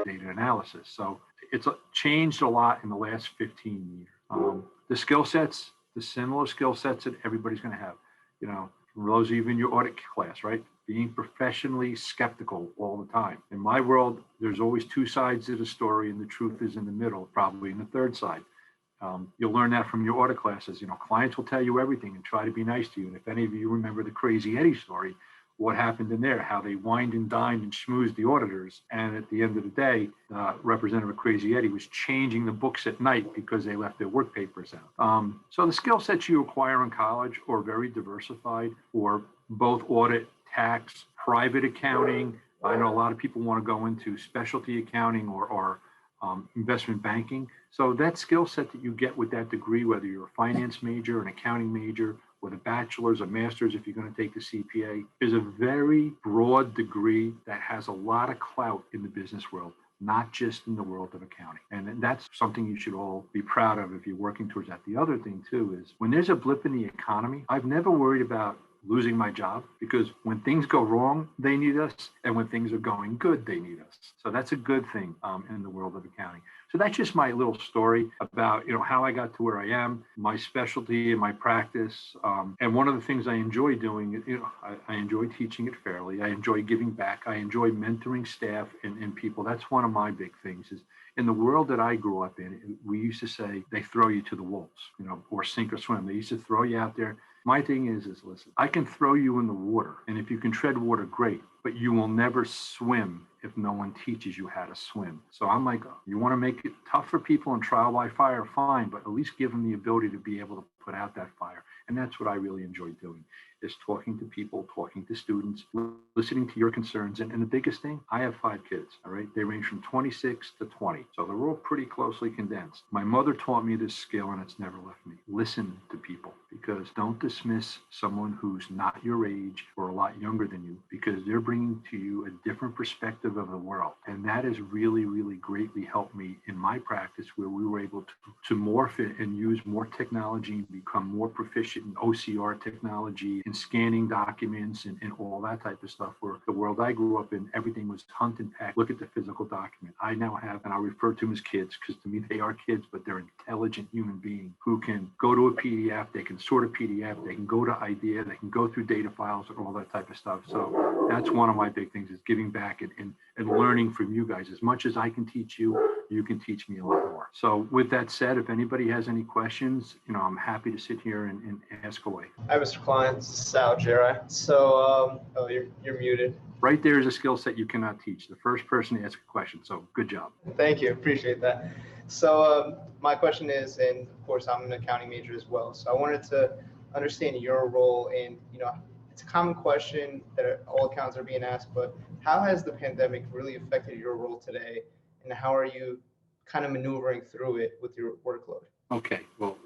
data analysis. So it's changed a lot in the last 15 years. The skill sets, the similar skill sets that everybody's going to have, for those of you in your audit class, right? Being professionally skeptical all the time. In my world, there's always two sides to the story, and the truth is in the middle, probably in the third side. You'll learn that from your audit classes. Clients will tell you everything and try to be nice to you. And if any of you remember the Crazy Eddie story, what happened in there, how they wined and dined and schmoozed the auditors. And at the end of the day, Representative Crazy Eddie was changing the books at night because they left their work papers out. So the skill sets you acquire in college are very diversified for both audit, tax, private accounting. I know a lot of people want to go into specialty accounting or investment banking. So that skill set that you get with that degree, whether you're a finance major, an accounting major, with a bachelor's, a master's, if you're going to take the CPA, is a very broad degree that has a lot of clout in the business world, not just in the world of accounting. And that's something you should all be proud of if you're working towards that. The other thing too is when there's a blip in the economy, I've never worried about losing my job, because when things go wrong, they need us. And when things are going good, they need us. So that's a good thing in the world of accounting. So that's just my little story about, how I got to where I am, my specialty and my practice. And one of the things I enjoy doing, I enjoy teaching it fairly. I enjoy giving back. I enjoy mentoring staff and people. That's one of my big things is in the world that I grew up in, we used to say they throw you to the wolves, or sink or swim. They used to throw you out there. My thing is listen, I can throw you in the water, and if you can tread water, great, but you will never swim if no one teaches you how to swim. So I'm like, you want to make it tough for people and trial by fire, fine, but at least give them the ability to be able to put out that fire. And that's what I really enjoy doing, is talking to people, talking to students, listening to your concerns. And the biggest thing, I have 5 kids, all right? They range from 26 to 20. So they're all pretty closely condensed. My mother taught me this skill and it's never left me. Listen to people, because don't dismiss someone who's not your age or a lot younger than you, because they're bringing to you a different perspective of the world. And that has really, really greatly helped me in my practice, where we were able to morph it and use more technology and become more proficient in OCR technology and scanning documents and all that type of stuff, where the world I grew up in, everything was hunt and pack, look at the physical document. I now have, and I refer to them as kids, because to me they are kids, but they're intelligent human beings who can go to a PDF, they can sort a PDF, they can go to IDEA, they can go through data files and all that type of stuff. So that's one of my big things, is giving back and learning from you guys. As much as I can teach you, you can teach me a lot more. So with that said, if anybody has any questions, I'm happy to sit here and ask away. Hi, Mr. Klein. Sal Jeri. So, you're muted. Right there is a skill set you cannot teach. The first person to ask a question. So good job. Thank you. Appreciate that. So my question is, and of course I'm an accounting major as well, so I wanted to understand your role in, it's a common question that all accountants are being asked, but how has the pandemic really affected your role today, and how are you kind of maneuvering through it with your workload? Okay, well,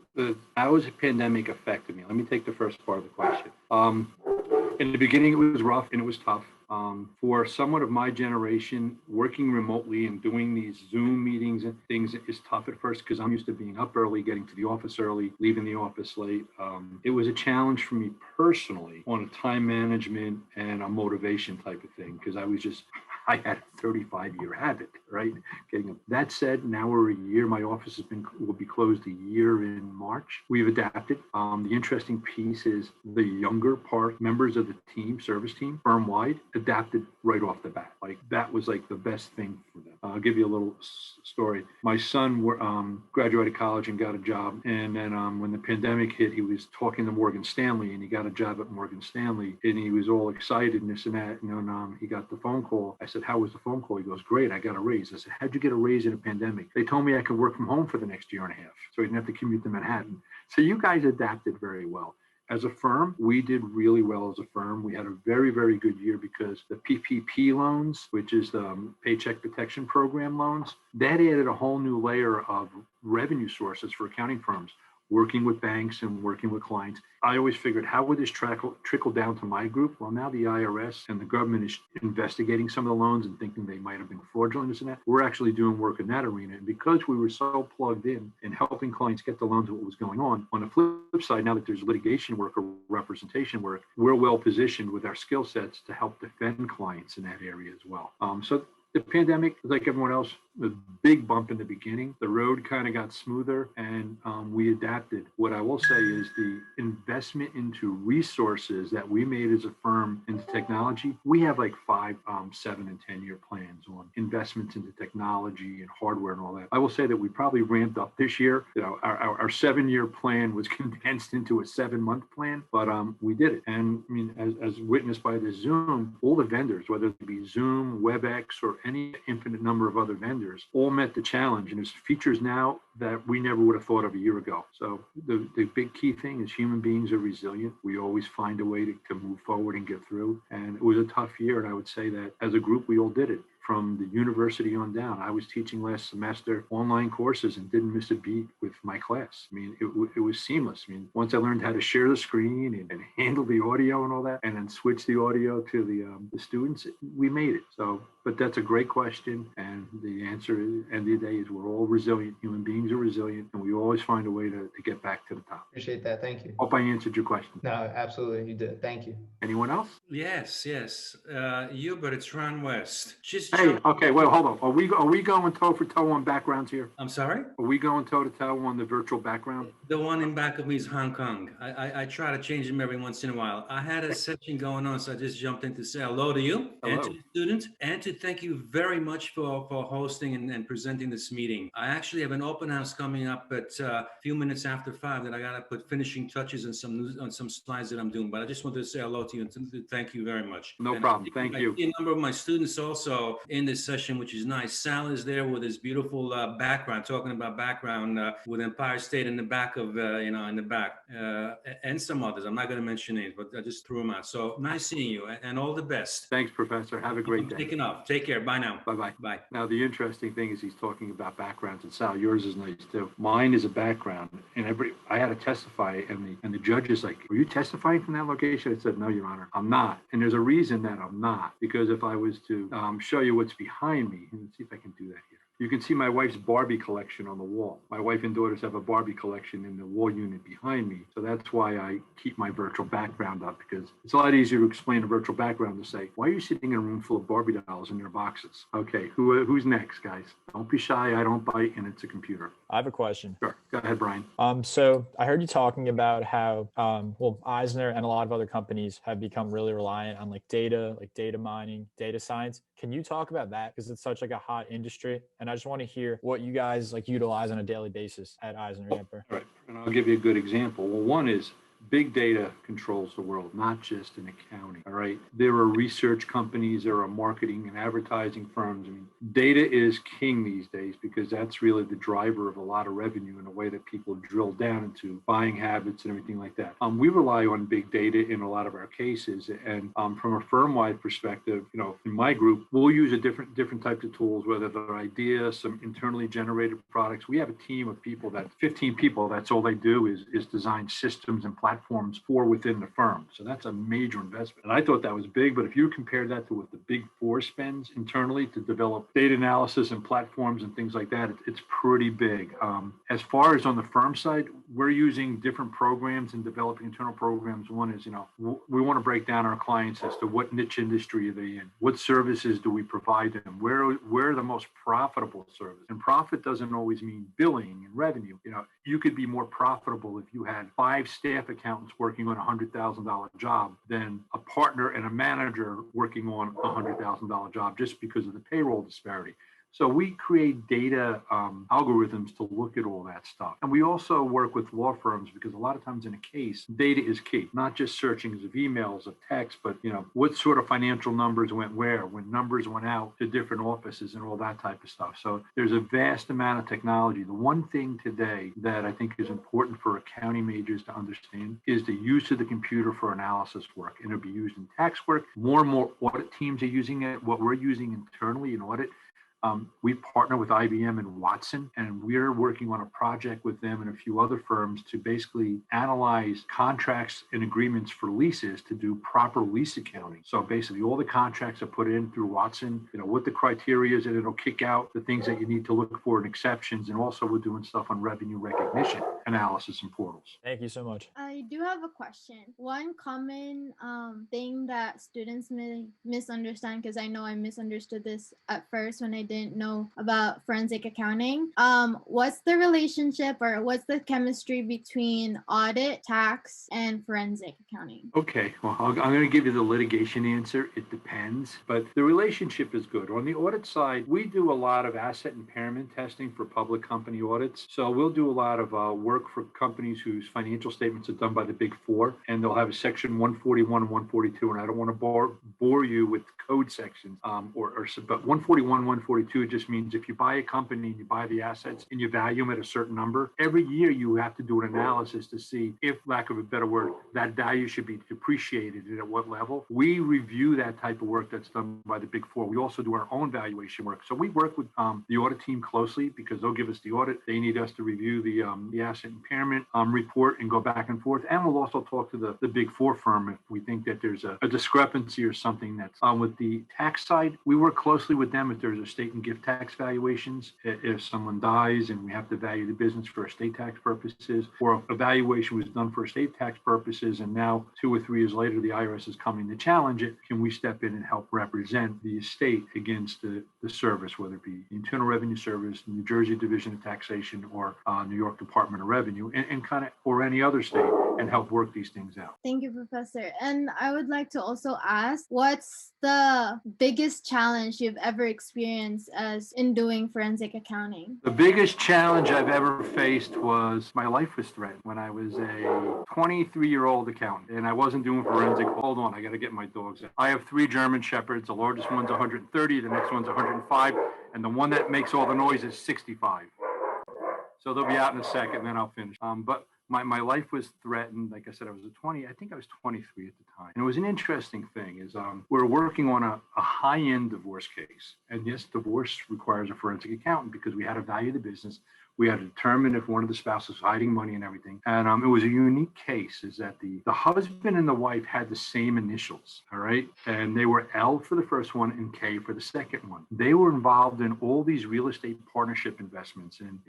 how has the pandemic affected me? Let me take the first part of the question. In the beginning, it was rough and it was tough. For someone of my generation, working remotely and doing these Zoom meetings and things is tough at first, because I'm used to being up early, getting to the office early, leaving the office late. It was a challenge for me personally on a time management and a motivation type of thing, because I had a 35-year habit, right? That said, now we're a year. My office will be closed a year in March. We've adapted. The interesting piece is the younger members of the team, service team, firm-wide, adapted right off the bat. That was the best thing for them. I'll give you a little story. My son graduated college and got a job. And then when the pandemic hit, he was talking to Morgan Stanley, and he got a job at Morgan Stanley, and he was all excited and this and that. And he got the phone call. I said, "How was the phone call?" He goes, "Great, I got a raise." I said, "How'd you get a raise in a pandemic?" They told me I could work from home for the next year and a half, so I didn't have to commute to Manhattan. So you guys adapted very well. As a firm, we did really well as a firm. We had a very, very good year, because the PPP loans, which is the Paycheck Protection Program loans, that added a whole new layer of revenue sources for accounting firms, working with banks and working with clients. I always figured, how would this trickle down to my group? Well, now the IRS and the government is investigating some of the loans and thinking they might have been fraudulent, this and that. We're actually doing work in that arena. And because we were so plugged in helping clients get the loans of what was going on the flip side, now that there's litigation work or representation work, we're well positioned with our skill sets to help defend clients in that area as well. So The pandemic, like everyone else, was a big bump in the beginning. The road kind of got smoother, and we adapted. What I will say is the investment into resources that we made as a firm into technology, we have like 5, 7, and 10-year plans on investments into technology and hardware and all that. I will say that we probably ramped up this year. Our 7-year plan was condensed into a 7-month plan, but we did it. And I mean, as witnessed by the Zoom, all the vendors, whether it be Zoom, WebEx, or any infinite number of other vendors, all met the challenge. And there's features now that we never would have thought of a year ago. So the big key thing is human beings are resilient. We always find a way to move forward and get through. And it was a tough year. And I would say that as a group, we all did it. From the university on down. I was teaching last semester online courses and didn't miss a beat with my class. I mean, it was seamless. I mean, once I learned how to share the screen and handle the audio and all that, and then switch the audio to the students, we made it. So, but that's a great question. And the answer is, at the end of the day, is we're all resilient. Human beings are resilient, and we always find a way to get back to the top. Appreciate that. Thank you. Hope I answered your question. No, absolutely. You did. Thank you. Anyone else? Yes. Hubert, it's Ron West. Hey, okay, well, hold on. Are we going toe for toe on backgrounds here? I'm sorry? Are we going toe to toe on the virtual background? The one in back of me is Hong Kong. I try to change them every once in a while. I had a session going on, so I just jumped in to say hello to you and to the students, and to thank you very much for hosting and presenting this meeting. I actually have an open house coming up at a few minutes after 5 that I got to put finishing touches on some slides that I'm doing. But I just wanted to say hello to you and to thank you very much. No problem. Thank you. I see a number of my students also in this session, which is nice. Sal is there with his beautiful background, talking about background with Empire State in the back of, in the back, and some others. I'm not going to mention names, but I just threw them out. So nice seeing you, and all the best. Thanks, Professor. Have a great day. Taking off. Take care. Bye now. Bye-bye. Bye. Now, the interesting thing is he's talking about backgrounds, and Sal, yours is nice too. Mine is a background, and I had to testify, and the judge is like, "Are you testifying from that location?" I said, "No, Your Honor, I'm not." And there's a reason that I'm not, because if I was to show you what's behind me, let's see if I can do that here. You can see my wife's Barbie collection on the wall. My wife and daughters have a Barbie collection in the wall unit behind me. So that's why I keep my virtual background up, because it's a lot easier to explain a virtual background to say, why are you sitting in a room full of Barbie dolls in your boxes? Okay, who's next, guys? Don't be shy. I don't bite, and it's a computer. I have a question. Sure. Go ahead, Brian. So I heard you talking about how, Eisner and a lot of other companies have become really reliant on like data mining, data science. Can you talk about that? Because it's such like a hot industry. And I just want to hear what you guys like utilize on a daily basis at EisnerAmper. Right. And I'll give you a good example. Well, one is big data controls the world, not just in accounting. All right. There are research companies, there are marketing and advertising firms. I mean, data is king these days, because that's really the driver of a lot of revenue in a way that people drill down into buying habits and everything like that. We rely on big data in a lot of our cases. And from a firm-wide perspective, in my group, we'll use a different types of tools, whether they're ideas, some internally generated products. We have a team of people 15 people, that's all they do is design systems and platforms for within the firm. So that's a major investment. And I thought that was big, but if you compare that to what the big four spends internally to develop data analysis and platforms and things like that, it's pretty big. As far as on the firm side, we're using different programs and developing internal programs. One is, we want to break down our clients as to what niche industry are they in, what services do we provide them, where are the most profitable service. And profit doesn't always mean billing and revenue. You could be more profitable if you had 5 staff accountants working on a $100,000 job than a partner and a manager working on a $100,000 job, just because of the payroll disparity. So we create data algorithms to look at all that stuff. And we also work with law firms, because a lot of times in a case, data is key, not just searchings of emails, of text, but what sort of financial numbers went where, when numbers went out to different offices and all that type of stuff. So there's a vast amount of technology. The one thing today that I think is important for accounting majors to understand is the use of the computer for analysis work. And it'll be used in tax work. More and more audit teams are using it. What we're using internally in audit, we partner with IBM and Watson, and we're working on a project with them and a few other firms to basically analyze contracts and agreements for leases to do proper lease accounting. So basically all the contracts are put in through Watson, what the criteria is, and it'll kick out the things that you need to look for and exceptions. And also we're doing stuff on revenue recognition. analysis and portals. Thank you so much. I do have a question. One common thing that students may misunderstand, because I know I misunderstood this at first when I didn't know about forensic accounting. What's the relationship or what's the chemistry between audit, tax, and forensic accounting? Okay, well, I'm going to give you the litigation answer. It depends, but the relationship is good. On the audit side, we do a lot of asset impairment testing for public company audits. So we'll do a lot of work for companies whose financial statements are done by the Big Four, and they'll have a section 141 and 142. And I don't want to bore you with code sections, but 141, 142 just means if you buy a company and you buy the assets and you value them at a certain number, every year you have to do an analysis to see if, lack of a better word, that value should be depreciated and at what level. We review that type of work that's done by the Big Four. We also do our own valuation work. So we work with the audit team closely because they'll give us the audit. They need us to review the asset impairment report and go back and forth. And we'll also talk to the Big Four firm if we think that there's a discrepancy or something that's with the tax side. We work closely with them if there's estate and gift tax valuations. If someone dies and we have to value the business for estate tax purposes, or a valuation was done for estate tax purposes and now 2 or 3 years later the IRS is coming to challenge it, can we step in and help represent the estate against the service, whether it be the Internal Revenue Service, New Jersey Division of Taxation, or New York Department of Revenue, and kind of, or any other state, and help work these things out. Thank you, Professor. And I would like to also ask, what's the biggest challenge you've ever experienced as in doing forensic accounting? The biggest challenge I've ever faced was my life was threatened when I was a 23-year-old accountant, and I wasn't doing forensic. Hold on, I got to get my dogs out. I have 3 German Shepherds. The largest one's 130, the next one's 105, and the one that makes all the noise is 65. So they'll be out in a second, and then I'll finish. But my life was threatened. Like I said, I was I think I was 23 at the time. And it was an interesting thing is we're working on a high-end divorce case. And yes, divorce requires a forensic accountant because we had to value the business. We had to determine if one of the spouses was hiding money and everything. And it was a unique case is that the husband and the wife had the same initials, all right? And they were L for the first one and K for the second one. They were involved in all these real estate partnership investments. And,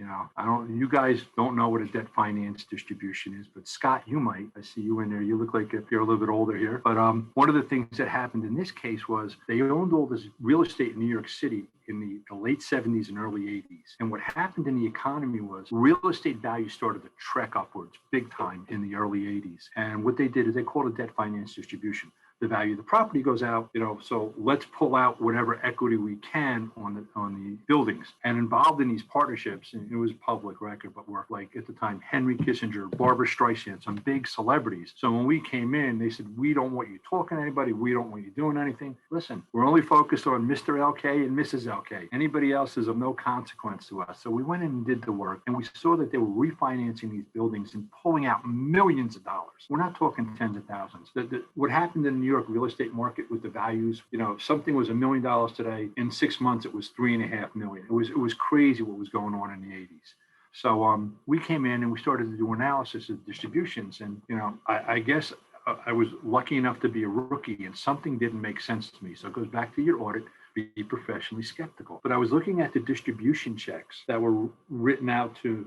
you guys don't know what a debt finance distribution is, but Scott, you might. I see you in there. You look like you're a little bit older here. But one of the things that happened in this case was they owned all this real estate in New York City in the late 70s and early 80s. And what happened in the economy was real estate values started to trek upwards big time in the early 80s. And what they did is they called it debt finance distribution. The value of the property goes out, so let's pull out whatever equity we can on the buildings. And involved in these partnerships, and it was public record, but we're like at the time, Henry Kissinger, Barbara Streisand, some big celebrities. So when we came in, they said, we don't want you talking to anybody. We don't want you doing anything. Listen, we're only focused on Mr. LK and Mrs. LK. Anybody else is of no consequence to us. So we went in and did the work, and we saw that they were refinancing these buildings and pulling out millions of dollars. We're not talking tens of thousands. What happened in the New York real estate market with the values, if something was $1 million today, in 6 months it was $3.5 million. It was crazy what was going on in the 80s. So we came in and we started to do analysis of distributions, and I guess I was lucky enough to be a rookie, and something didn't make sense to me. So it goes back to your audit. Be professionally skeptical. But I was looking at the distribution checks that were written out to,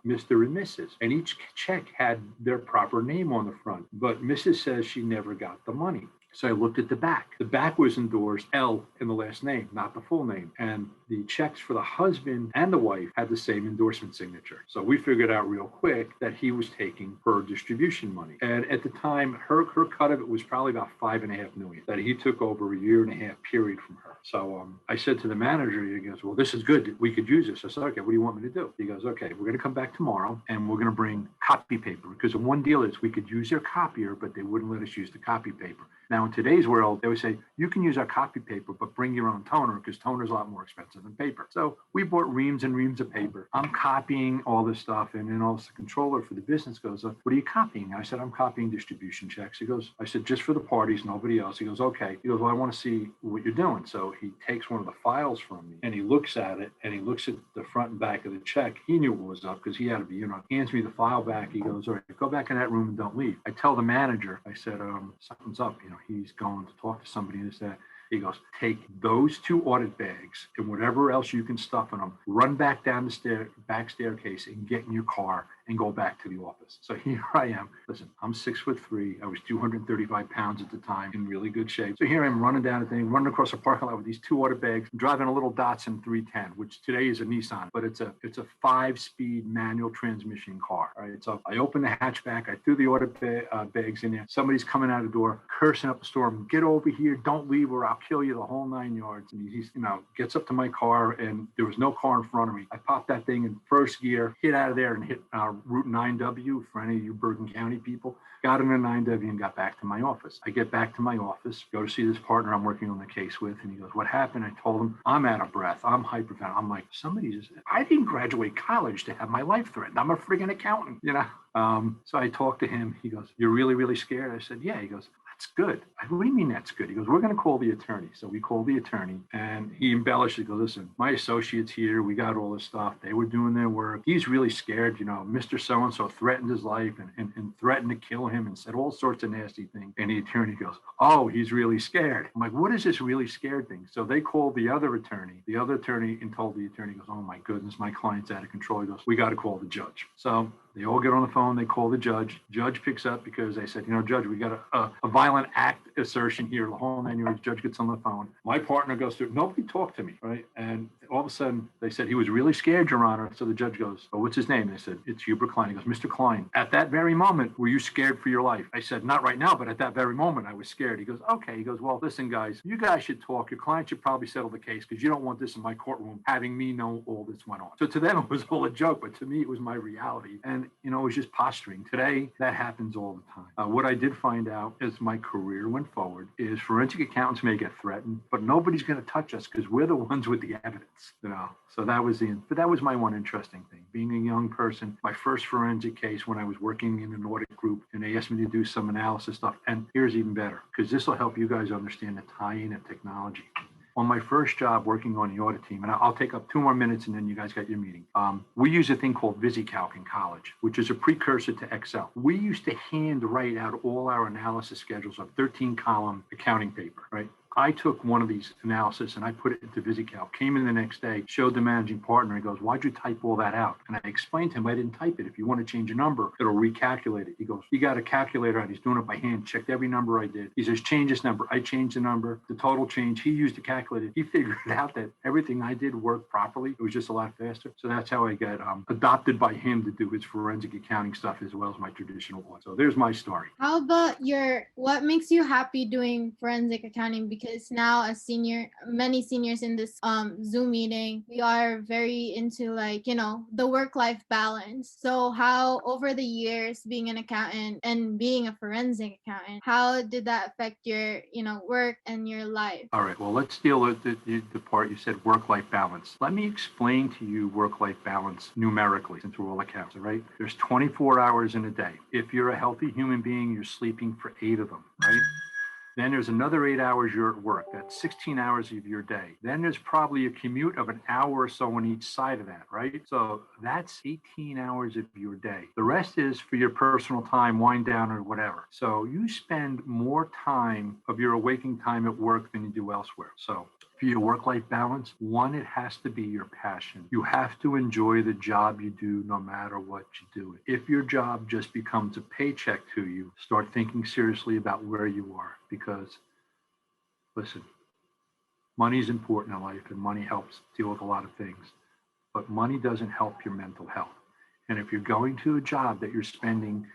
Mr. and Mrs. And each check had their proper name on the front. But Mrs. says she never got the money. So I looked at the back. The back was endorsed L in the last name, not the full name. And the checks for the husband and the wife had the same endorsement signature. So we figured out real quick that he was taking her distribution money. And at the time, her cut of it was probably about $5.5 million that he took over a 1.5-year period from her. So I said to the manager, he goes, well, this is good. We could use this. I said, okay, what do you want me to do? He goes, okay, we're going to come back tomorrow and we're going to bring copy paper, because the one deal is we could use their copier, but they wouldn't let us use the copy paper. Now, in today's world, they would say, you can use our copy paper, but bring your own toner, because toner is a lot more expensive than paper. So we bought reams and reams of paper. I'm copying all this stuff. And then also the controller for the business goes, what are you copying? I said, I'm copying distribution checks. He goes, I said, just for the parties, nobody else. He goes, okay. He goes, well, I want to see what you're doing. So he takes one of the files from me and he looks at it and he looks at the front and back of the check. He knew what was up because he had to be, hands me the file back. He goes, all right, go back in that room and don't leave. I tell the manager, I said, something's up. He's going to talk to somebody and that. He goes, take those 2 audit bags and whatever else you can stuff in them, run back down the back staircase and get in your car and go back to the office. So here I am. Listen, I'm 6'3". I was 235 pounds at the time, in really good shape. So here I'm running down the thing, running across a parking lot with these 2 audit bags, driving a little Datsun 310, which today is a Nissan, but it's a 5-speed manual transmission car. All right. So I opened the hatchback. I threw the audit bags in there. Somebody's coming out of the door, cursing up a storm. Get over here. Don't leave or I'll kill you, the whole 9 yards. And he gets up to my car and there was no car in front of me. I popped that thing in first gear, hit out of there and hit Route 9W for any of you Bergen County people. Got in a 9W and got back to my office. I get back to my office, go to see this partner I'm working on the case with, and he goes, "What happened?" I told him, "I'm out of breath. I'm hyperventilating." I'm like, I didn't graduate college to have my life threatened. I'm a friggin' accountant, So I talked to him. He goes, "You're really, really scared?" I said, "Yeah." He goes, "That's good." What do you mean that's good? He goes, "We're going to call the attorney." So we called the attorney and he embellished. He goes, "Listen, my associates here, we got all this stuff. They were doing their work. He's really scared. Mr. So-and-so threatened his life and threatened to kill him and said all sorts of nasty things." And the attorney goes, "Oh, he's really scared." I'm like, "What is this really scared thing?" So they called the other attorney and told the attorney, goes, "Oh my goodness, my client's out of control." He goes, "We got to call the judge." So they all get on the phone. They call the judge. Judge picks up because they said, "Judge, we got a violent act assertion here." The whole 9 yards. Judge gets on the phone. My partner goes through. Nobody talked to me, right? And all of a sudden, they said, "He was really scared, Your Honor." So the judge goes, "Oh, what's his name?" They said, "It's Hubert Klein." He goes, "Mr. Klein, at that very moment, were you scared for your life?" I said, "Not right now, but at that very moment, I was scared." He goes, "Okay." He goes, "Well, listen, guys, you guys should talk. Your client should probably settle the case because you don't want this in my courtroom having me know all this went on." So to them, it was all a joke, but to me, it was my reality. And, it was just posturing. Today, that happens all the time. What I did find out as my career went forward is forensic accountants may get threatened, but nobody's going to touch us because we're the ones with the evidence, So that was my one interesting thing. Being a young person, my first forensic case when I was working in an audit group, and they asked me to do some analysis stuff. And here's even better, because this will help you guys understand the tie-in of technology. On my first job working on the audit team, and I'll take up 2 more minutes and then you guys got your meeting. We use a thing called VisiCalc in college, which is a precursor to Excel. We used to hand write out all our analysis schedules of 13-column accounting paper, right? I took one of these analysis and I put it into VisiCalc, came in the next day, showed the managing partner. He goes, "Why'd you type all that out?" And I explained to him, "I didn't type it. If you want to change a number, it'll recalculate it." He goes, "You got a calculator out." He's doing it by hand, checked every number I did. He says, "Change this number." I changed the number, the total change. He used a calculator. He figured out that everything I did worked properly. It was just a lot faster. So that's how I got adopted by him to do his forensic accounting stuff as well as my traditional one. So there's my story. How about what makes you happy doing forensic accounting? Because now as many seniors in this Zoom meeting, we are very into the work-life balance. So how over the years being an accountant and being a forensic accountant, how did that affect your work and your life? All right, well, let's deal with the part you said, work-life balance. Let me explain to you work-life balance numerically, since we're all accountants, all right? There's 24 hours in a day. If you're a healthy human being, you're sleeping for 8 of them, right? Then there's another 8 hours you're at work. That's 16 hours of your day. Then there's probably a commute of an hour or so on each side of that, right? So that's 18 hours of your day. The rest is for your personal time, wind down or whatever. So you spend more time of your waking time at work than you do elsewhere. So for your work-life balance, one, it has to be your passion. You have to enjoy the job you do no matter what you do. If your job just becomes a paycheck to you, start thinking seriously about where you are. Because, listen, money is important in life and money helps deal with a lot of things. But money doesn't help your mental health. And if you're going to a job that you're spending,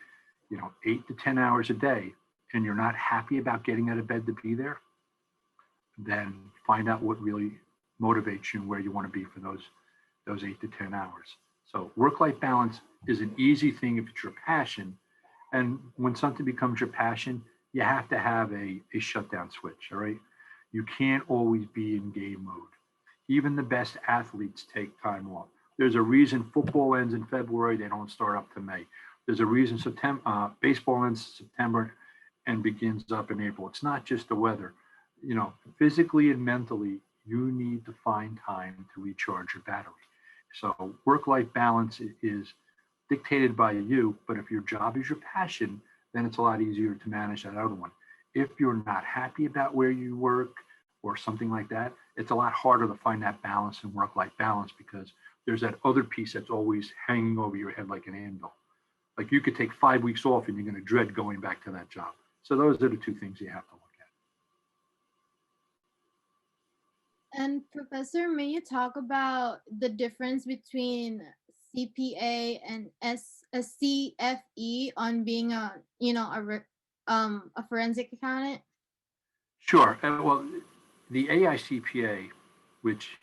8 to 10 hours a day and you're not happy about getting out of bed to be there, then find out what really motivates you and where you want to be for those 8 to 10 hours. So work-life balance is an easy thing if it's your passion. And when something becomes your passion, you have to have a shutdown switch, all right? You can't always be in game mode. Even the best athletes take time off. There's a reason football ends in February, they don't start up to May. There's a reason baseball ends September and begins up in April. It's not just the weather. Physically and mentally, you need to find time to recharge your battery. So work-life balance is dictated by you, but if your job is your passion, then it's a lot easier to manage that other one. If you're not happy about where you work or something like that, it's a lot harder to find that balance in work-life balance because there's that other piece that's always hanging over your head like an anvil. Like you could take 5 weeks off and you're going to dread going back to that job. So those are the two things you have to look at. And Professor, may you talk about the difference between CPA and a CFE on being a forensic accountant? Sure. Well, the AICPA, which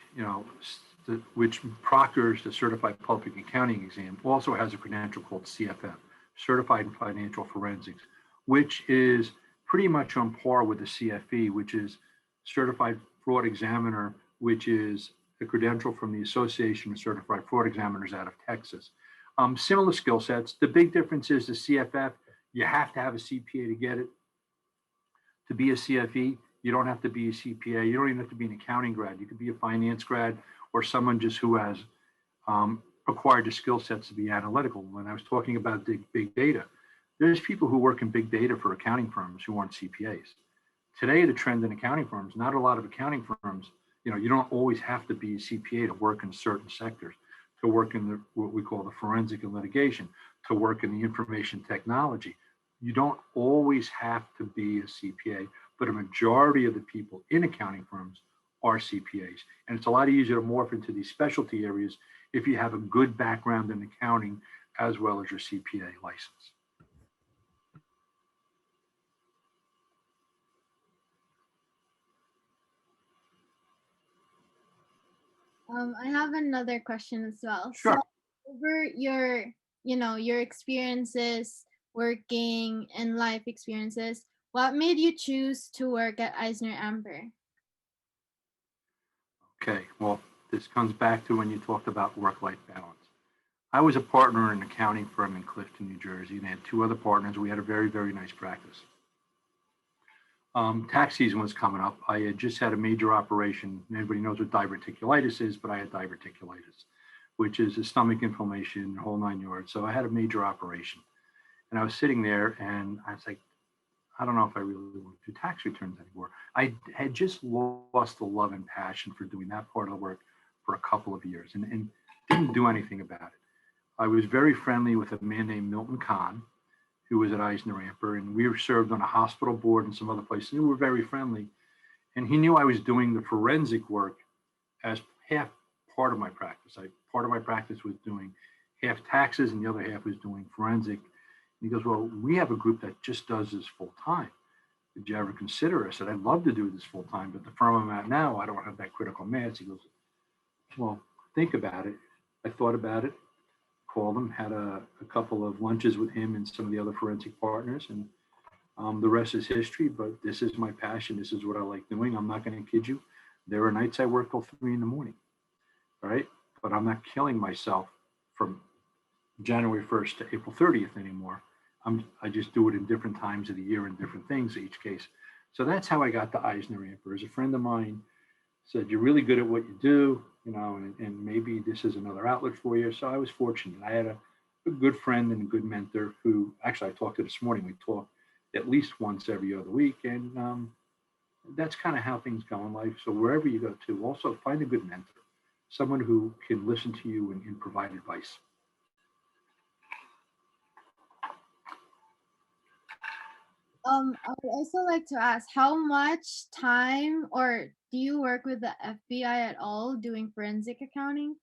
which proctors the Certified Public Accounting Exam, also has a credential called CFM, Certified in Financial Forensics, which is pretty much on par with the CFE, which is Certified Fraud Examiner, which is a credential from the Association of Certified Fraud Examiners out of Texas. Similar skill sets. The big difference is the CFF, you have to have a CPA to get it. To be a CFE, you don't have to be a CPA. You don't even have to be an accounting grad. You could be a finance grad or someone just who has acquired the skill sets to be analytical. When I was talking about big data, there's people who work in big data for accounting firms who aren't CPAs. Today, the trend in accounting firms, not a lot of accounting firms, you don't always have to be a CPA to work in certain sectors, to work in what we call the forensic and litigation, to work in the information technology. You don't always have to be a CPA, but a majority of the people in accounting firms are CPAs. And it's a lot easier to morph into these specialty areas if you have a good background in accounting as well as your CPA license. I have another question as well. Sure. So over your experiences working and life experiences, what made you choose to work at EisnerAmper? Okay, well, this comes back to when you talked about work-life balance. I was a partner in an accounting firm in Clifton, New Jersey, and I had 2 other partners. We had a very, very nice practice. Tax season was coming up. I had just had a major operation. Everybody knows what diverticulitis is, but I had diverticulitis, which is a stomach inflammation, the whole 9 yards. So I had a major operation. And I was sitting there and I was like, I don't know if I really want to do tax returns anymore. I had just lost the love and passion for doing that part of the work for a couple of years and didn't do anything about it. I was very friendly with a man named Milton Kahn, who was at EisnerAmper, and we were served on a hospital board and some other places. And we were very friendly. And he knew I was doing the forensic work as half part of my practice. Part of my practice was doing half taxes and the other half was doing forensic. And he goes, well, we have a group that just does this full time. Did you ever consider? I said, I'd love to do this full time, but the firm I'm at now, I don't have that critical mass. He goes, well, think about it. I thought about it, called him, had a couple of lunches with him and some of the other forensic partners, and the rest is history. But this is my passion. This is what I like doing. I'm not going to kid you. There are nights I work till 3 a.m, all right? But I'm not killing myself from January 1st to April 30th anymore. I just do it in different times of the year and different things each case. So that's how I got to EisnerAmper. As a friend of mine said, you're really good at what you do, and maybe this is another outlet for you. So I was fortunate. I had a good friend and a good mentor who actually I talked to this morning. We talk at least once every other week. And that's kind of how things go in life. So wherever you go to, also find a good mentor, someone who can listen to you and provide advice. I would also like to ask, how much time or do you work with the FBI at all doing forensic accounting?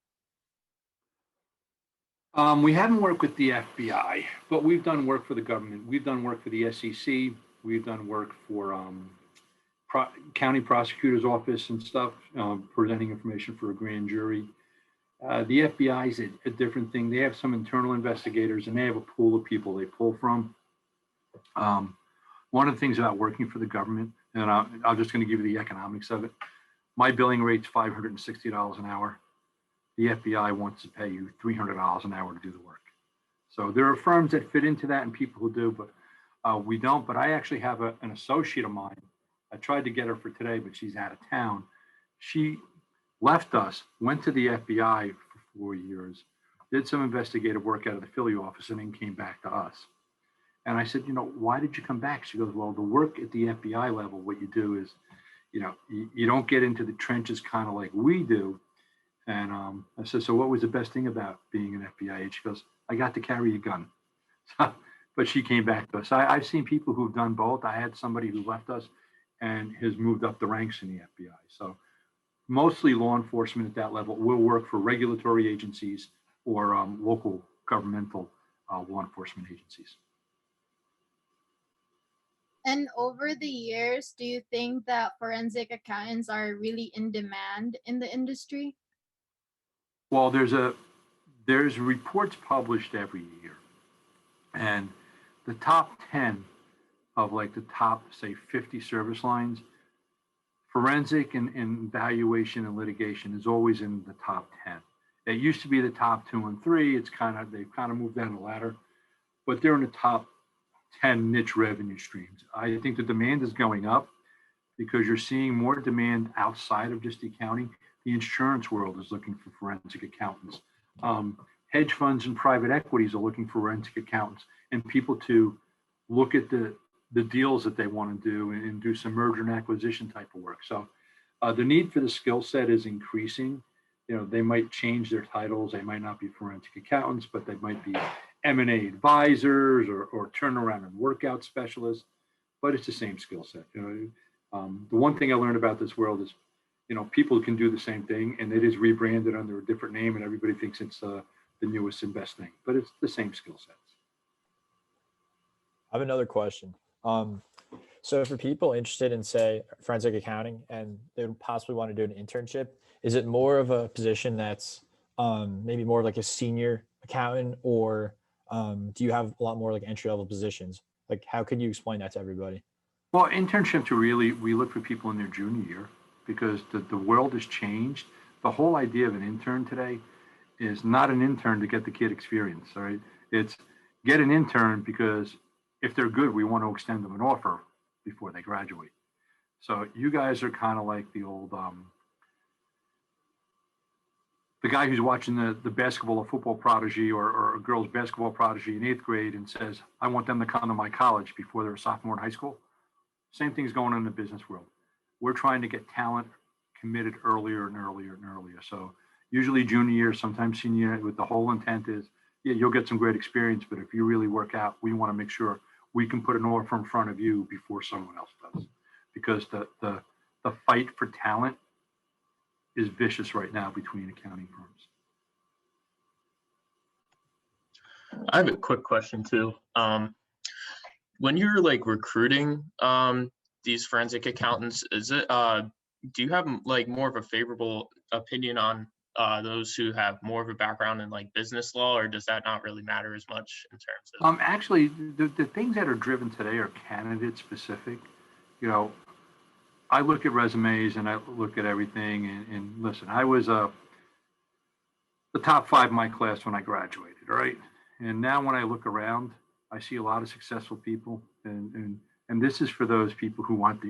We haven't worked with the FBI, but we've done work for the government. We've done work for the SEC. We've done work for county prosecutor's office and stuff, presenting information for a grand jury. The FBI is a different thing. They have some internal investigators and they have a pool of people they pull from. One of the things about working for the government, and I'm just going to give you the economics of it. My billing rate's $560 an hour. The FBI wants to pay you $300 an hour to do the work. So there are firms that fit into that and people who do, but we don't. But I actually have an associate of mine. I tried to get her for today, but she's out of town. She left us, went to the FBI for 4 years, did some investigative work out of the Philly office, and then came back to us. And I said, why did you come back? She goes, well, the work at the FBI level, what you do is, you don't get into the trenches kind of like we do. And I said, so what was the best thing about being an FBI agent? She goes, I got to carry a gun. But she came back to us. I've seen people who've done both. I had somebody who left us and has moved up the ranks in the FBI. So mostly law enforcement at that level will work for regulatory agencies or local governmental law enforcement agencies. And over the years, do you think that forensic accountants are really in demand in the industry? Well, there's reports published every year, and the top 10 of like the top, say, 50 service lines, forensic and valuation and litigation is always in the top 10. It used to be the top 2 and 3. They've kind of moved down the ladder, but they're in the top 10 niche revenue streams. I think the demand is going up because you're seeing more demand outside of just the accounting. The insurance world is looking for forensic accountants. Hedge funds and private equities are looking for forensic accountants and people to look at the deals that they want to do and do some merger and acquisition type of work. So the need for the skill set is increasing. You know, they might change their titles. They might not be forensic accountants, but they might be M&A advisors or turnaround and workout specialists, but it's the same skill set. You know, the one thing I learned about this world is, you know, people can do the same thing and it is rebranded under a different name and everybody thinks it's the newest and best thing, but it's the same skill sets. I have another question. So for people interested in, say, forensic accounting and they would possibly want to do an internship, is it more of a position that's maybe more like a senior accountant, or do you have a lot more like entry-level positions? Like, how can you explain that to everybody? Well, internships we look for people in their junior year because the world has changed. The whole idea of an intern today is not an intern to get the kid experience, all right? It's get an intern because if they're good, we want to extend them an offer before they graduate. So you guys are kind of like the old, the guy who's watching the basketball or football prodigy or a girl's basketball prodigy in 8th grade and says, I want them to come to my college before they're a sophomore in high school. Same thing's going on in the business world. We're trying to get talent committed earlier and earlier and earlier. So usually junior year, sometimes senior year, with the whole intent is, yeah, you'll get some great experience, but if you really work out, we want to make sure we can put an offer in front of you before someone else does. Because the fight for talent is vicious right now between accounting firms. I have a quick question too. When you're like recruiting these forensic accountants, is it do you have like more of a favorable opinion on those who have more of a background in like business law, or does that not really matter as much in terms of? Actually, the things that are driven today are candidate specific. You know, I look at resumes and I look at everything and listen, I was the top 5 in my class when I graduated, all right? And now when I look around, I see a lot of successful people and this is for those people who want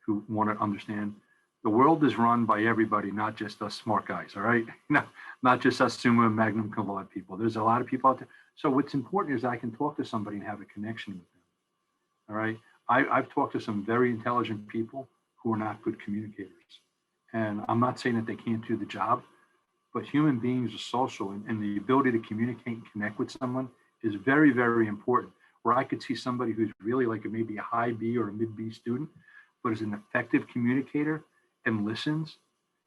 who want to understand the world is run by everybody, not just us smart guys, all right? Not just us summa and magnum cum laude people. There's a lot of people out there. So what's important is I can talk to somebody and have a connection with them, all right? I've talked to some very intelligent people who are not good communicators. And I'm not saying that they can't do the job, but human beings are social and the ability to communicate and connect with someone is very, very important. Where I could see somebody who's really like maybe a high B or a mid B student, but is an effective communicator and listens,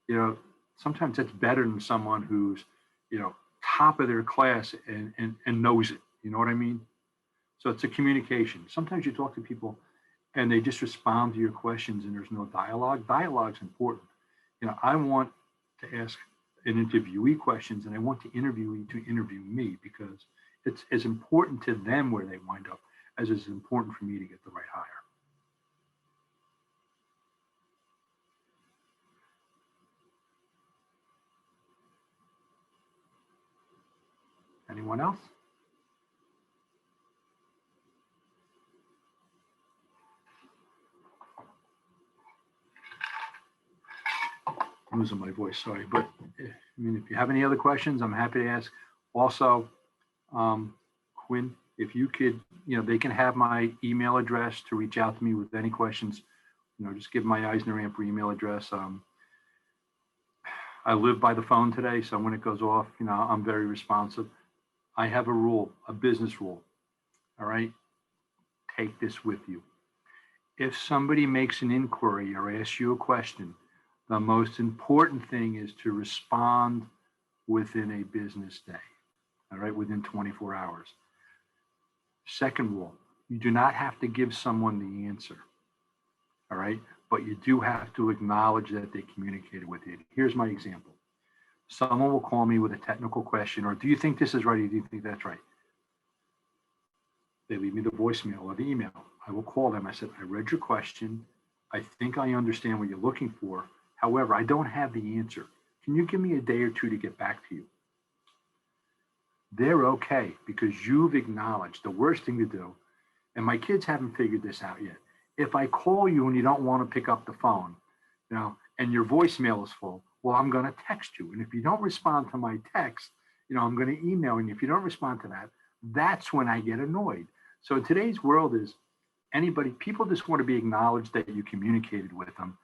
you know, sometimes that's better than someone who's, you know, top of their class and knows it. You know what I mean? So it's a communication. Sometimes you talk to people and they just respond to your questions and there's no dialogue. Dialogue's important. You know, I want to ask an interviewee questions and I want the interviewee to interview me because it's as important to them where they wind up as it's important for me to get the right hire. Anyone else? I'm losing my voice, sorry. But I mean, if you have any other questions, I'm happy to ask. Also, Quinn, if you could, you know, they can have my email address to reach out to me with any questions. You know, just give my EisnerAmper email address. I live by the phone today, so when it goes off, you know, I'm very responsive. I have a rule, a business rule. all right, take this with you. If somebody makes an inquiry or asks you a question, the most important thing is to respond within a business day, all right, within 24 hours. Second rule, you do not have to give someone the answer, all right, but you do have to acknowledge that they communicated with you. Here's my example. Someone will call me with a technical question, or do you think this is right, or do you think that's right? They leave me the voicemail or the email. I will call them. I said, I read your question. I think I understand what you're looking for. However, I don't have the answer. Can you give me a day or two to get back to you? They're okay because you've acknowledged. The worst thing to do, and my kids haven't figured this out yet. If I call you and you don't want to pick up the phone, and your voicemail is full, well, I'm going to text you. And if you don't respond to my text, I'm going to email you. If you don't respond to that, that's when I get annoyed. So in today's world people just want to be acknowledged that you communicated with them.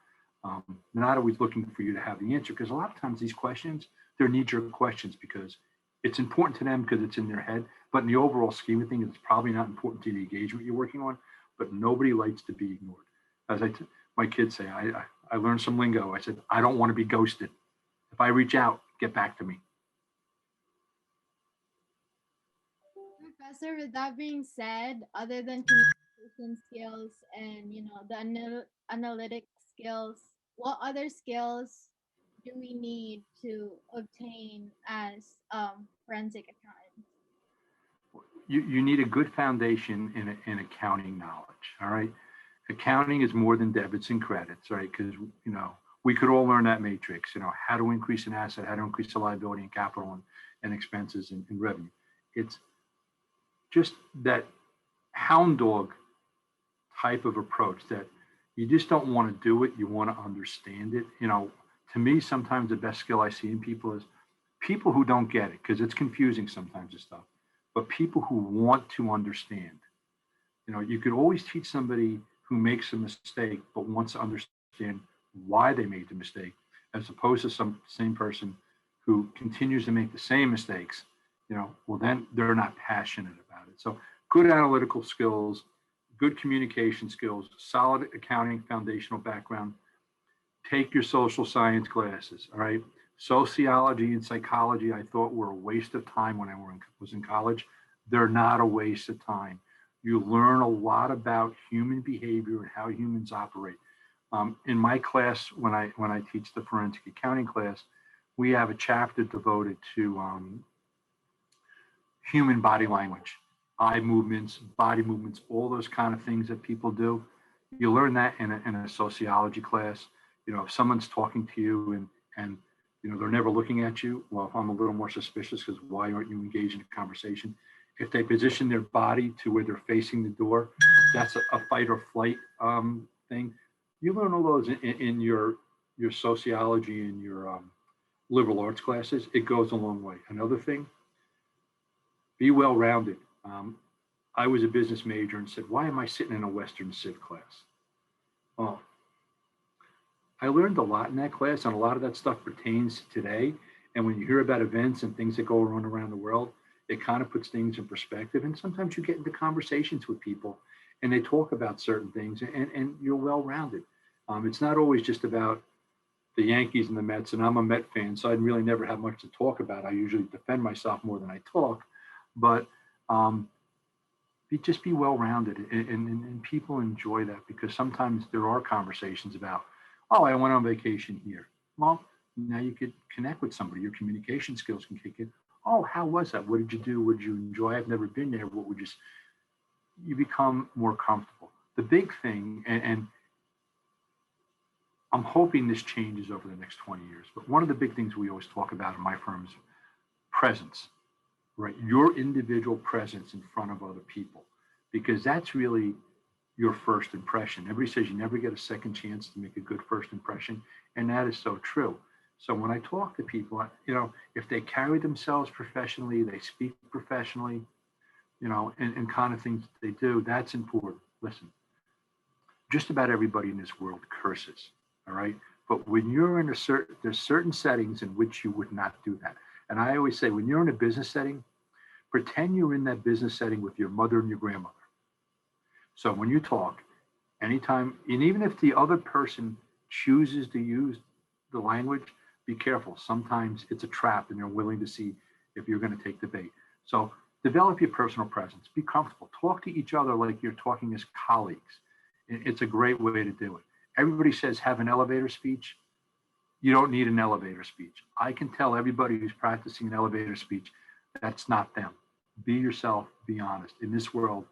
They're not always looking for you to have the answer, because a lot of times these questions, they're knee-jerk questions because it's important to them because it's in their head. But in the overall scheme of things, it's probably not important to the engagement you're working on. But nobody likes to be ignored. As my kids say, I learned some lingo. I said, I don't want to be ghosted. If I reach out, get back to me. Professor, with that being said, other than communication skills and the analytic skills, what other skills do we need to obtain as forensic accountants? You need a good foundation in accounting knowledge. All right, accounting is more than debits and credits, right? Because we could all learn that matrix. How to increase an asset, how to increase the liability and capital and expenses and revenue. It's just that hound dog type of approach that you just don't want to do it. You want to understand it. To me, sometimes the best skill I see in people is people who don't get it, because it's confusing sometimes, this stuff, but people who want to understand. You could always teach somebody who makes a mistake, but wants to understand why they made the mistake, as opposed to some same person who continues to make the same mistakes. Well, then they're not passionate about it. So good analytical skills, good communication skills, solid accounting foundational background. Take your social science classes, all right? Sociology and psychology, I thought, were a waste of time when I was in college. They're not a waste of time. You learn a lot about human behavior and how humans operate. In my class, when I teach the forensic accounting class, we have a chapter devoted to human body language, eye movements, body movements, all those kind of things that people do. You learn that in a sociology class. If someone's talking to you and they're never looking at you, well, I'm a little more suspicious, because why aren't you engaged in a conversation? If they position their body to where they're facing the door, that's a fight or flight thing. You learn all those in your sociology and your liberal arts classes. It goes a long way. Another thing, be well-rounded. I was a business major and said, why am I sitting in a Western Civ class? Well, I learned a lot in that class, and a lot of that stuff pertains to today. And when you hear about events and things that go on around the world, it kind of puts things in perspective. And sometimes you get into conversations with people and they talk about certain things, and you're well-rounded. It's not always just about the Yankees and the Mets, and I'm a Met fan, so I really never have much to talk about. I usually defend myself more than I talk, but just be well-rounded, and people enjoy that, because sometimes there are conversations about, oh, I went on vacation here. Well, now you could connect with somebody. Your communication skills can kick in. Oh, how was that? What did you do? What did you enjoy? I've never been there. You become more comfortable. The big thing, and I'm hoping this changes over the next 20 years, but one of the big things we always talk about in my firm is presence, right? Your individual presence in front of other people, because that's really your first impression. Everybody says you never get a second chance to make a good first impression, and that is so true. So when I talk to people, if they carry themselves professionally, they speak professionally, and kind of things they do, that's important. Listen, just about everybody in this world curses, all right? But when you're in there's certain settings in which you would not do that. And I always say, when you're in a business setting, pretend you're in that business setting with your mother and your grandmother. So when you talk, anytime, and even if the other person chooses to use the language, be careful. Sometimes it's a trap and they're willing to see if you're going to take the bait. So develop your personal presence. Be comfortable. Talk to each other like you're talking as colleagues. It's a great way to do it. Everybody says have an elevator speech. You don't need an elevator speech. I can tell everybody who's practicing an elevator speech, that's not them. Be yourself, be honest. In this world,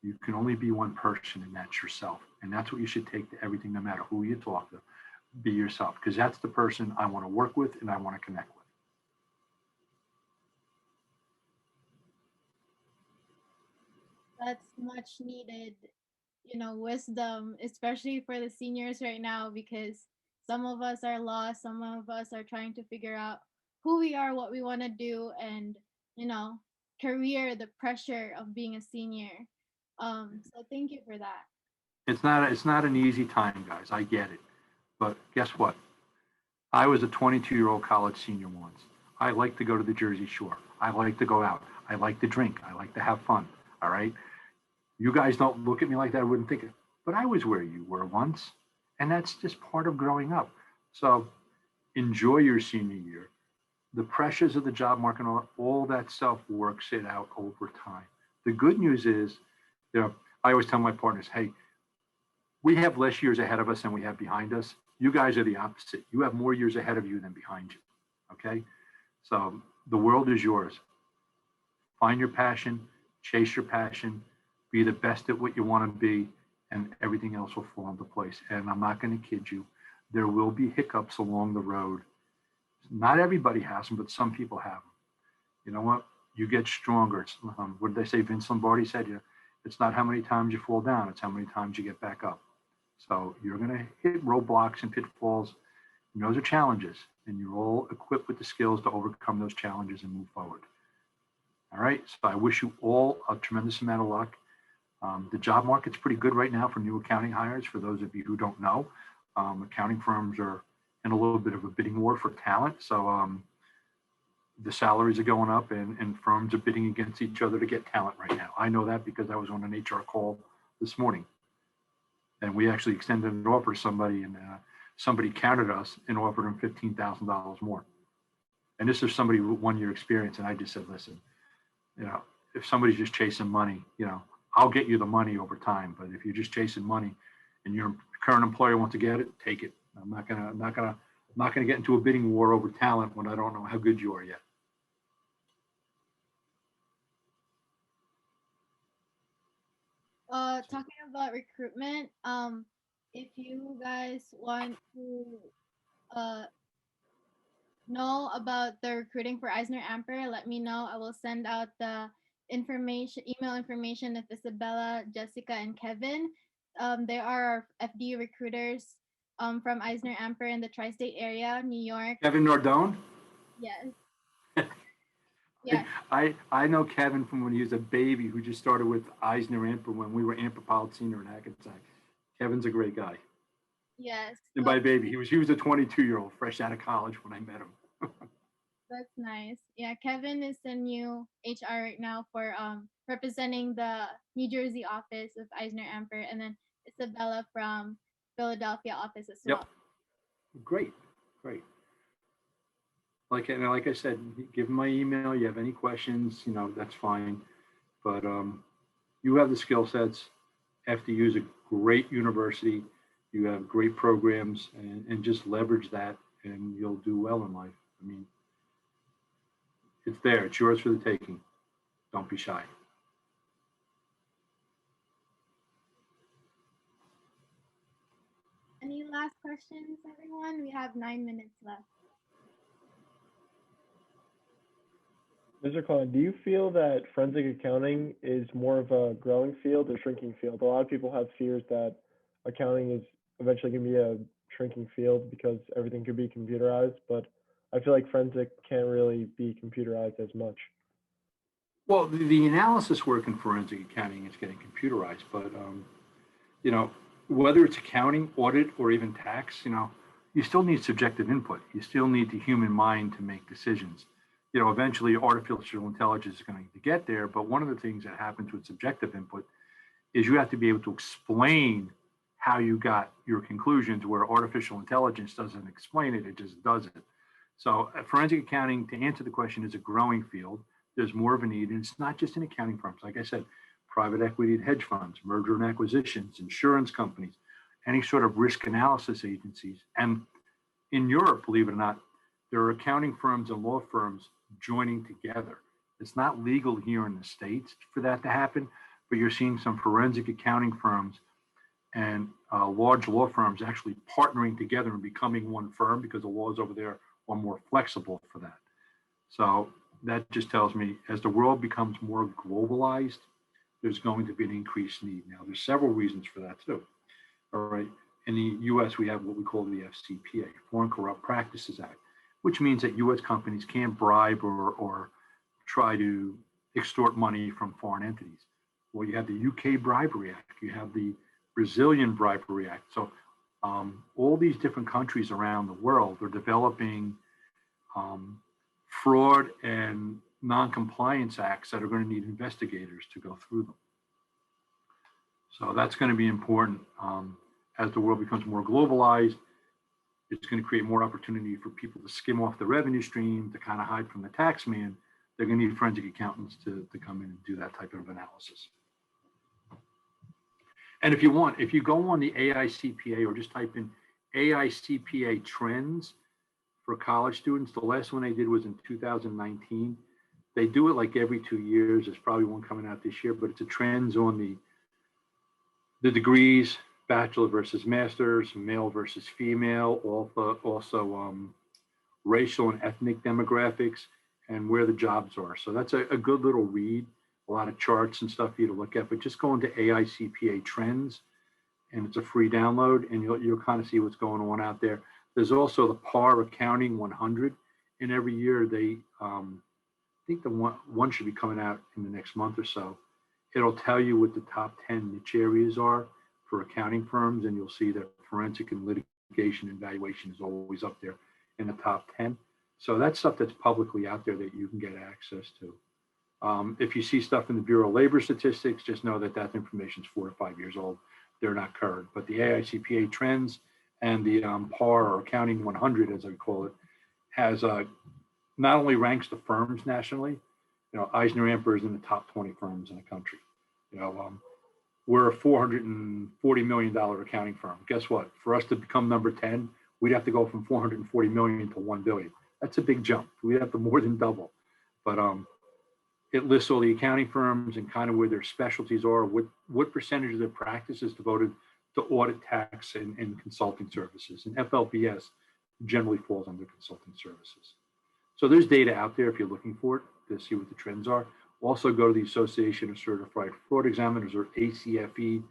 you can only be one person, and that's yourself. And that's what you should take to everything, no matter who you talk to. Be yourself, because that's the person I want to work with and I want to connect with. That's much needed, wisdom, especially for the seniors right now, because some of us are lost, some of us are trying to figure out who we are, what we want to do, and career, the pressure of being a senior. So thank you for that. It's not an easy time, guys. I get it. But guess what? I was a 22-year-old college senior once. I like to go to the Jersey Shore. I like to go out. I like to drink. I like to have fun. All right. You guys don't look at me like that. I wouldn't think it, but I was where you were once. And that's just part of growing up. So enjoy your senior year. The pressures of the job market, all that stuff works it out over time. The good news is, I always tell my partners, hey, we have less years ahead of us than we have behind us. You guys are the opposite. You have more years ahead of you than behind you. Okay. So the world is yours. Find your passion, chase your passion, be the best at what you want to be, and everything else will fall into place. And I'm not going to kid you. There will be hiccups along the road. Not everybody has them, but some people have them. You know what? You get stronger. What did they say? Vince Lombardi said, it's not how many times you fall down, it's how many times you get back up. So you're going to hit roadblocks and pitfalls, and those are challenges, and you're all equipped with the skills to overcome those challenges and move forward. All right. So I wish you all a tremendous amount of luck. The job market's pretty good right now for new accounting hires. For those of you who don't know, accounting firms are in a little bit of a bidding war for talent. So the salaries are going up, and firms are bidding against each other to get talent right now. I know that because I was on an HR call this morning, and we actually extended an offer to somebody, and somebody countered us and offered them $15,000 more. And this is somebody with 1 year experience. And I just said, listen, if somebody's just chasing money, I'll get you the money over time. But if you're just chasing money and your current employer wants to get it, take it. I'm not gonna get into a bidding war over talent when I don't know how good you are yet. Talking about recruitment, if you guys want to know about the recruiting for EisnerAmper, let me know. I will send out the email information of Isabella, Jessica, and Kevin. They are our FDU recruiters from EisnerAmper in the tri-state area, New York. Kevin Nardone? Yes. Yeah. I know Kevin from when he was a baby who just started with EisnerAmper when we were Amper Senior in Hackensack. Kevin's a great guy. Yes. And by baby, he was a 22-year-old fresh out of college when I met him. That's nice. Yeah, Kevin is the new HR right now for representing the New Jersey office of EisnerAmper, and then Isabella from Philadelphia office as well. Yep. Great. Like I said, give him my email. You have any questions, that's fine. But you have the skill sets. FDU is a great university. You have great programs, and just leverage that, and you'll do well in life. I mean, it's there. It's yours for the taking. Don't be shy. Any last questions, everyone? We have 9 minutes left. Mr. Khan, do you feel that forensic accounting is more of a growing field or shrinking field? A lot of people have fears that accounting is eventually going to be a shrinking field because everything could be computerized, but I feel like forensic can't really be computerized as much. Well, the analysis work in forensic accounting is getting computerized, but whether it's accounting, audit, or even tax, you still need subjective input. You still need the human mind to make decisions. you know, eventually artificial intelligence is going to get there. But one of the things that happens with subjective input is you have to be able to explain how you got your conclusions, where artificial intelligence doesn't explain it, it just does it. So forensic accounting, to answer the question, is a growing field. There's more of a need, and it's not just in accounting firms. Like I said, private equity and hedge funds, merger and acquisitions, insurance companies, any sort of risk analysis agencies. And in Europe, believe it or not, there are accounting firms and law firms joining together. It's not legal here in the States for that to happen, but you're seeing some forensic accounting firms and large law firms actually partnering together and becoming one firm, because the laws over there are more flexible for that. So that just tells me, as the world becomes more globalized, there's going to be an increased need. Now, there's several reasons for that too. All right. In the US, we have what we call the FCPA, Foreign Corrupt Practices Act, which means that US companies can't bribe or try to extort money from foreign entities. Well, you have the UK Bribery Act, you have the Brazilian Bribery Act. So all these different countries around the world are developing fraud and non-compliance acts that are going to need investigators to go through them. So that's going to be important. As the world becomes more globalized, it's going to create more opportunity for people to skim off the revenue stream, to kind of hide from the tax man. They're going to need forensic accountants to come in and do that type of analysis. And if you want, if you go on the AICPA or just type in AICPA trends for college students, the last one they did was in 2019. They do it like every 2 years. There's probably one coming out this year, but it's a trends on the degrees, bachelor versus master's, male versus female, also racial and ethnic demographics, and where the jobs are. So that's a good little read, a lot of charts and stuff for you to look at, but just go into AICPA trends, and it's a free download, and you'll kind of see what's going on out there. There's also the PAR Accounting 100, and every year they, I think the one should be coming out in the next month or so. It'll tell you what the top 10 niche areas are for accounting firms, and you'll see that forensic and litigation and valuation is always up there in the top 10. So that's stuff that's publicly out there that you can get access to. If you see stuff in the Bureau of Labor Statistics, just know that that information is 4 to 5 years old. They're not current. But the AICPA trends and the PAR, or Accounting 100, as I call it, has not only ranks the firms nationally. You know, EisnerAmper is in the top 20 firms in the country. You know, we're a $440 million accounting firm. Guess what? For us to become number 10, we'd have to go from 440 million to 1 billion. That's a big jump. We'd have to more than double. But it lists all the accounting firms and kind of where their specialties are, what percentage of their practice is devoted to audit, tax, and consulting services. And FLPS generally falls under consulting services. So there's data out there if you're looking for it to see what the trends are. Also go to the Association of Certified Fraud Examiners, or ACFE,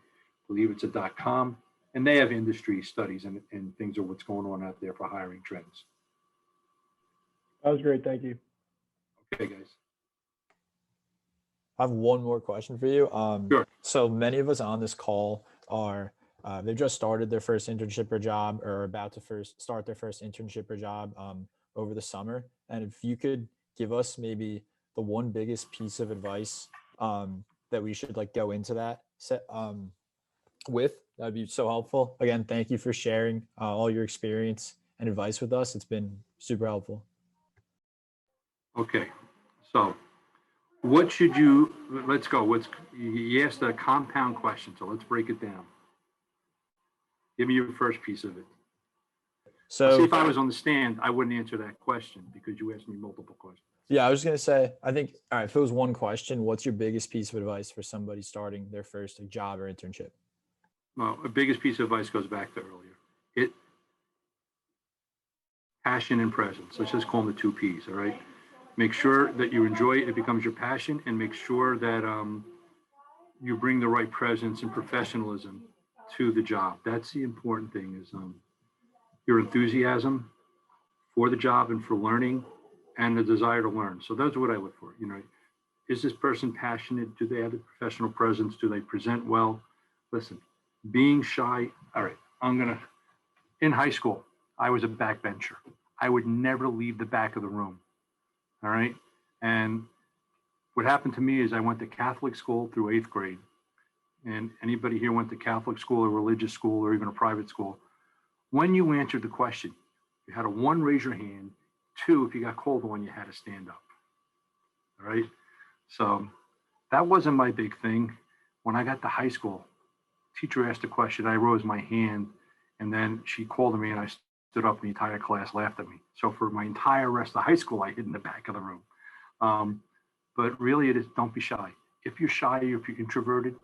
believe it's a .com, and they have industry studies and things of what's going on out there for hiring trends. That was great. Thank you. Okay, guys. I have one more question for you. Sure. So many of us on this call are, they've just started their first internship or job, or about to start their first internship or job over the summer. And if you could give us maybe the one biggest piece of advice that we should like go into that with, that'd be so helpful. Again, thank you for sharing all your experience and advice with us. It's been super helpful. Okay, so what should you, let's go. You asked a compound question, so let's break it down. Give me your first piece of it. So see, if I was on the stand, I wouldn't answer that question because you asked me multiple questions. Yeah, I was gonna say, I think, all right, if it was one question, what's your biggest piece of advice for somebody starting their first job or internship? Well, the biggest piece of advice goes back to earlier. Passion and presence. Let's just call them the 2 Ps, all right? Make sure that you enjoy it, it becomes your passion, and make sure that you bring the right presence and professionalism to the job. That's the important thing, is your enthusiasm for the job and for learning, and the desire to learn. So that's what I look for. You know, is this person passionate? Do they have the professional presence? Do they present well? Listen, being shy. All right, in high school, I was a backbencher. I would never leave the back of the room. all right? And what happened to me is I went to Catholic school through 8th grade. And anybody here went to Catholic school or religious school or even a private school. When you answered the question, you had to 1, raise your hand. 2, if you got called on, you had to stand up. All right. So that wasn't my big thing. When I got to high school, teacher asked a question, I rose my hand, and then she called me and I stood up and the entire class laughed at me. So for my entire rest of high school, I hid in the back of the room. But really it is, don't be shy. If you're shy, if you're introverted,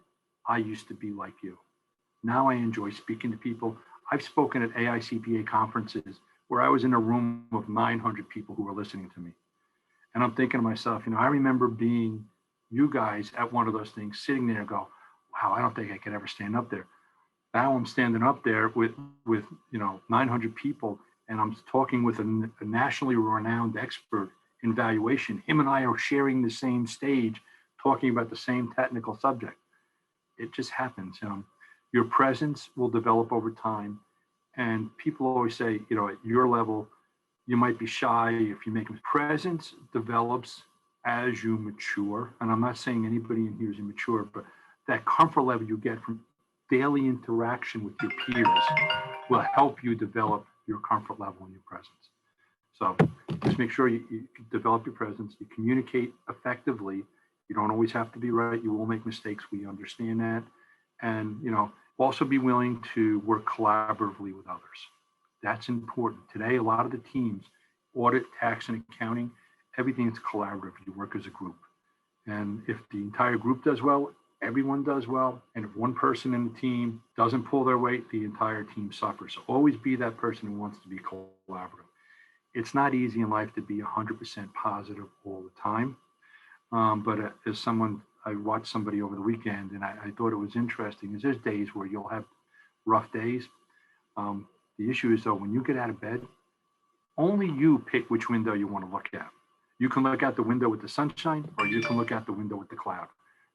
I used to be like you. Now I enjoy speaking to people. I've spoken at AICPA conferences where I was in a room of 900 people who were listening to me. And I'm thinking to myself, I remember being you guys at one of those things, sitting there and go, wow, I don't think I could ever stand up there. Now I'm standing up there with 900 people, and I'm talking with a nationally renowned expert in valuation. Him and I are sharing the same stage, talking about the same technical subject. It just happens. Your presence will develop over time. And people always say, at your level, you might be shy if you make them. Presence develops as you mature. And I'm not saying anybody in here is immature, but that comfort level you get from daily interaction with your peers will help you develop your comfort level and your presence. So just make sure you develop your presence, you communicate effectively. You don't always have to be right. You will make mistakes. We understand that. And, also be willing to work collaboratively with others. That's important. Today, a lot of the teams, audit, tax, and accounting, everything is collaborative. You work as a group. And if the entire group does well, everyone does well. And if one person in the team doesn't pull their weight, the entire team suffers. So always be that person who wants to be collaborative. It's not easy in life to be 100% positive all the time. But as someone, I watched somebody over the weekend and I thought it was interesting, is there's days where you'll have rough days. The issue is though, when you get out of bed, only you pick which window you want to look at. You can look out the window with the sunshine, or you can look out the window with the cloud.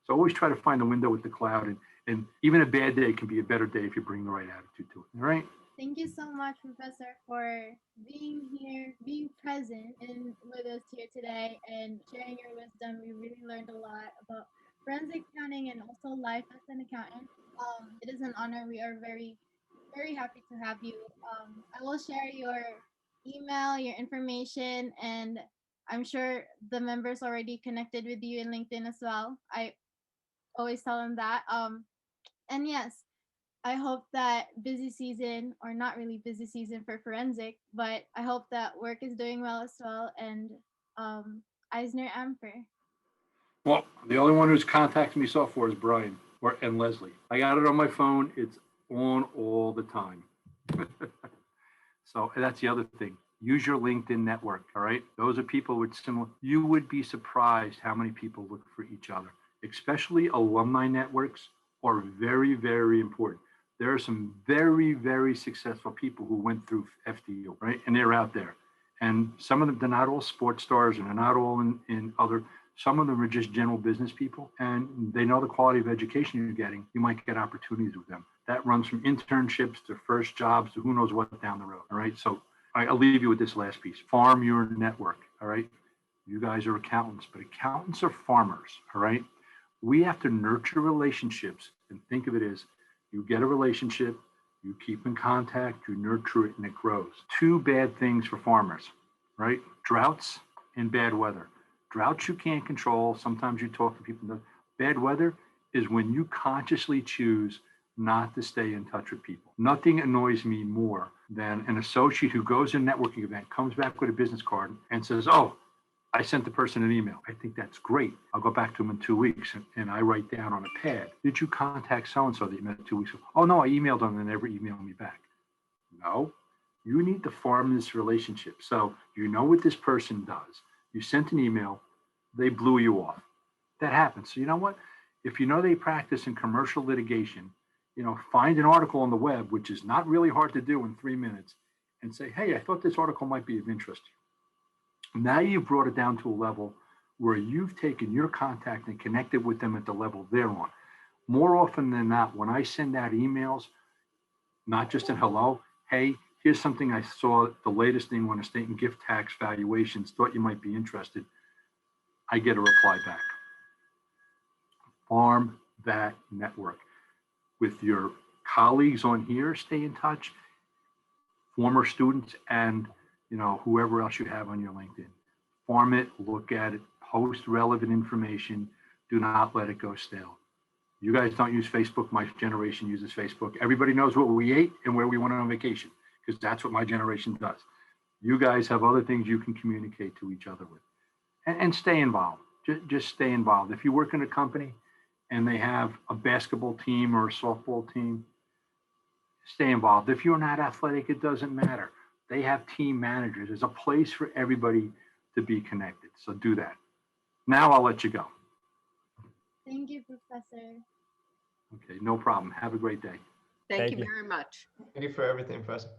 So always try to find the window with the cloud, and even a bad day can be a better day if you bring the right attitude to it. All right. Thank you so much, Professor, for being here, being present and with us here today and sharing your wisdom. We really learned a lot about forensic accounting and also life as an accountant. It is an honor. We are very, very happy to have you. I will share your email, your information, and I'm sure the members already connected with you in LinkedIn as well. I always tell them that. And yes, I hope that busy season, or not really busy season for forensic, but I hope that work is doing well as well. And EisnerAmper. Well, the only one who's contacted me so far is Brian and Leslie. I got it on my phone. It's on all the time. So that's the other thing. Use your LinkedIn network, all right? Those are people with similar, you would be surprised how many people look for each other, especially alumni networks are very, very important. There are some very, very successful people who went through FDU, right? And they're out there. And some of them, they're not all sports stars and they're not all in other, some of them are just general business people and they know the quality of education you're getting. You might get opportunities with them. That runs from internships to first jobs to who knows what down the road, all right? So I'll leave you with this last piece. Farm your network, all right? You guys are accountants, but accountants are farmers, all right? We have to nurture relationships and think of it as you get a relationship, you keep in contact, you nurture it, and it grows. Two bad things for farmers, right? Droughts and bad weather. Droughts you can't control. Sometimes you talk to people. Bad weather is when you consciously choose not to stay in touch with people. Nothing annoys me more than an associate who goes to a networking event, comes back with a business card and says, oh, I sent the person an email. I think that's great. I'll go back to them in 2 weeks. And I write down on a pad, did you contact so-and-so that you met 2 weeks ago? Oh, no, I emailed them and they never emailed me back. No, you need to farm this relationship. So you know what this person does. You sent an email, they blew you off. That happens. So you know what? If you know they practice in commercial litigation, find an article on the web, which is not really hard to do in 3 minutes, and say, hey, I thought this article might be of interest to you. Now you've brought it down to a level where you've taken your contact and connected with them at the level they're on. More often than not, when I send out emails, not just in hello, hey, here's something I saw, the latest thing on estate and gift tax valuations, thought you might be interested. I get a reply back. Farm that network. With your colleagues on here, stay in touch. Former students and whoever else you have on your LinkedIn. Farm it, look at it, post relevant information. Do not let it go stale. You guys don't use Facebook. My generation uses Facebook. Everybody knows what we ate and where we went on vacation, because that's what my generation does. You guys have other things you can communicate to each other with, and stay involved. Just stay involved. If you work in a company and they have a basketball team or a softball team, stay involved. If you're not athletic, it doesn't matter. They have team managers. There's a place for everybody to be connected. So do that. Now I'll let you go. Thank you, Professor. Okay, no problem. Have a great day. Thank Thank you you. very much. Thank you for everything, Professor.